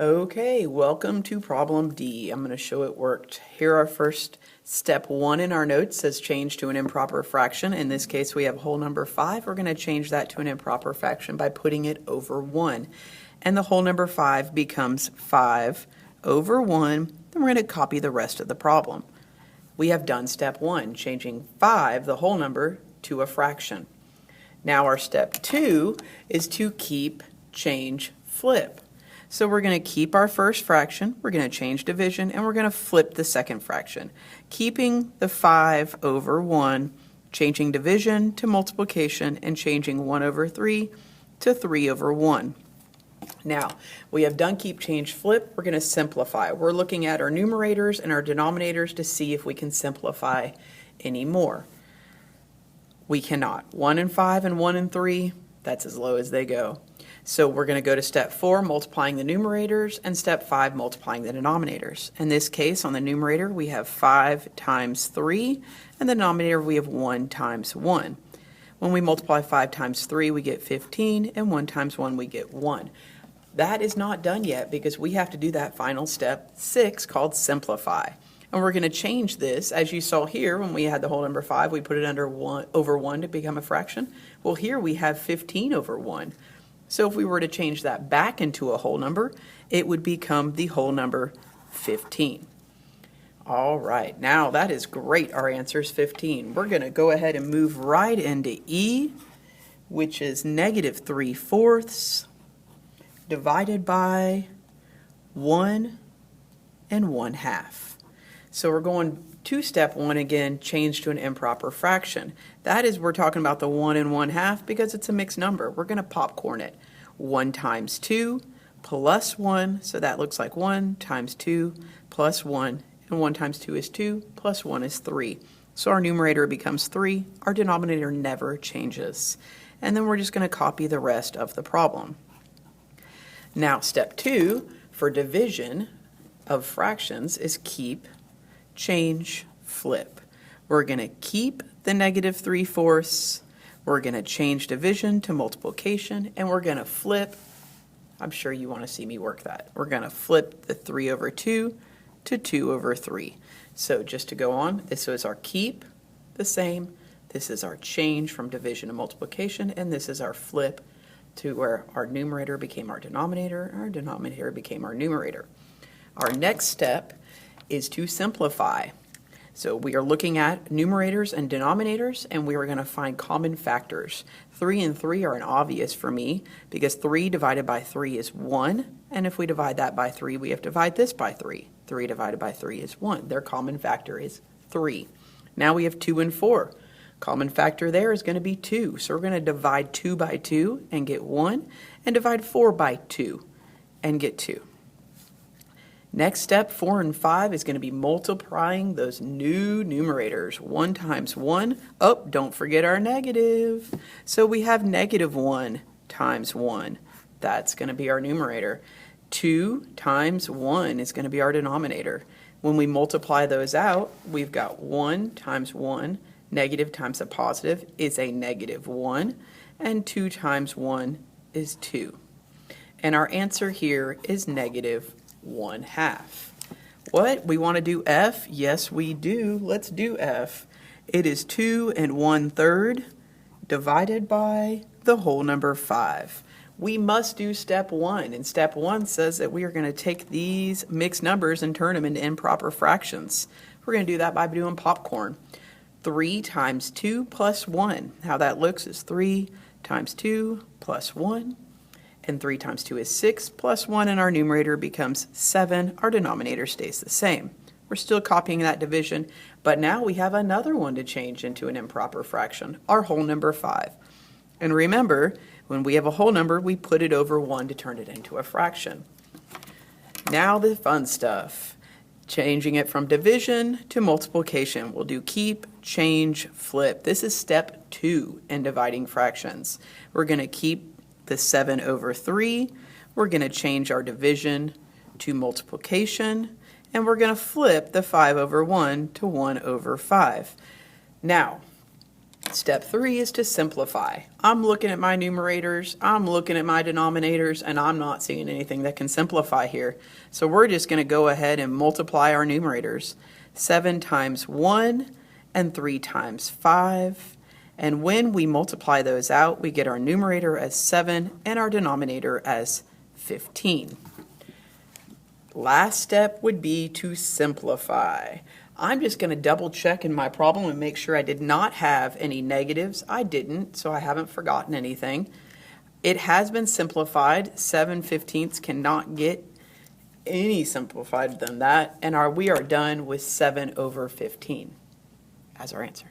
Okay, welcome to problem D. I'm going to show it worked. Here our first step 1 in our notes says change to an improper fraction. In this case we have whole number 5. We're going to change that to an improper fraction by putting it over 1. And the whole number 5 becomes 5 over 1. Then we're going to copy the rest of the problem. We have done step 1, changing 5, the whole number, to a fraction. Now our step 2 is to keep, change, flip. So we're going to keep our first fraction, we're going to change division, and we're going to flip the second fraction. Keeping the 5 over 1, changing division to multiplication, and changing 1 over 3 to 3 over 1. Now, we have done keep, change, flip. We're going to simplify. We're looking at our numerators and our denominators to see if we can simplify any more. We cannot. 1 and 5 and 1 and 3, that's as low as they go. So we're going to go to step 4, multiplying the numerators, and step 5, multiplying the denominators. In this case, on the numerator, we have 5 times 3, and the denominator, we have 1 times 1. When we multiply 5 times 3, we get 15, and 1 times 1, we get 1. That is not done yet because we have to do that final step 6 called simplify. And we're going to change this, as you saw here when we had the whole number 5, we put it under 1 over 1 to become a fraction. Well, here we have 15 over 1. So if we were to change that back into a whole number, it would become the whole number 15. All right, now that is great. Our answer is 15. We're going to go ahead and move right into E, which is negative 3/4 divided by 1 and 1/2. So we're going to step 1 again, change to an improper fraction. That is, we're talking about the 1 and 1/2 because it's a mixed number. We're going to popcorn it. 1 times 2 plus 1, so that looks like 1 times 2 plus 1, and 1 times 2 is 2, plus 1 is 3. So our numerator becomes 3. Our denominator never changes. And then we're just going to copy the rest of the problem. Now, step 2 for division of fractions is keep, change, flip. We're going to keep the negative 3/4. We're going to change division to multiplication, and we're going to flip. I'm sure you want to see me work that. We're going to flip the 3 over 2 to 2 over 3. So just to go on, this is our keep, the same. This is our change from division to multiplication, and this is our flip to where our numerator became our denominator became our numerator. Our next step is to simplify. So we are looking at numerators and denominators, and we are going to find common factors. 3 and 3 are an obvious for me because 3 divided by 3 is 1, and if we divide that by 3, we have to divide this by 3. 3 divided by 3 is 1. Their common factor is 3. Now we have 2 and 4. Common factor there is going to be 2. So we're going to divide 2 by 2 and get 1, and divide 4 by 2 and get 2. Next step, 4 and 5, is going to be multiplying those new numerators. 1 times 1. Oh, don't forget our negative. So we have negative 1 times 1. That's going to be our numerator. 2 times 1 is going to be our denominator. When we multiply those out, we've got 1 times 1. Negative times a positive is a negative 1. And 2 times 1 is 2. And our answer here is negative 1/2. What? We want to do F? Yes, we do. Let's do F. It is 2 and 1/3 divided by the whole number 5. We must do step 1, and step 1 says that we are going to take these mixed numbers and turn them into improper fractions. We're going to do that by doing popcorn. 3 times 2 plus 1. How that looks is 3 times 2 plus 1. And 3 times 2 is 6, plus 1, and our numerator becomes 7. Our denominator stays the same. We're still copying that division, but now we have another one to change into an improper fraction, our whole number 5. And remember, when we have a whole number, we put it over 1 to turn it into a fraction. Now the fun stuff. Changing it from division to multiplication. We'll do keep, change, flip. This is step 2 in dividing fractions. We're going to keep the 7 over 3, we're going to change our division to multiplication, and we're going to flip the 5 over 1 to 1 over 5. Now, Step 3 is to simplify. I'm looking at my numerators, I'm looking at my denominators, and I'm not seeing anything that can simplify here. So we're just going to go ahead and multiply our numerators. 7 times 1 and 3 times 5. And when we multiply those out, we get our numerator as 7 and our denominator as 15. Last step would be to simplify. I'm just going to double check in my problem and make sure I did not have any negatives. I didn't, so I haven't forgotten anything. It has been simplified. 7/15 cannot get any simplified than that, and we are done with 7/15 as our answer.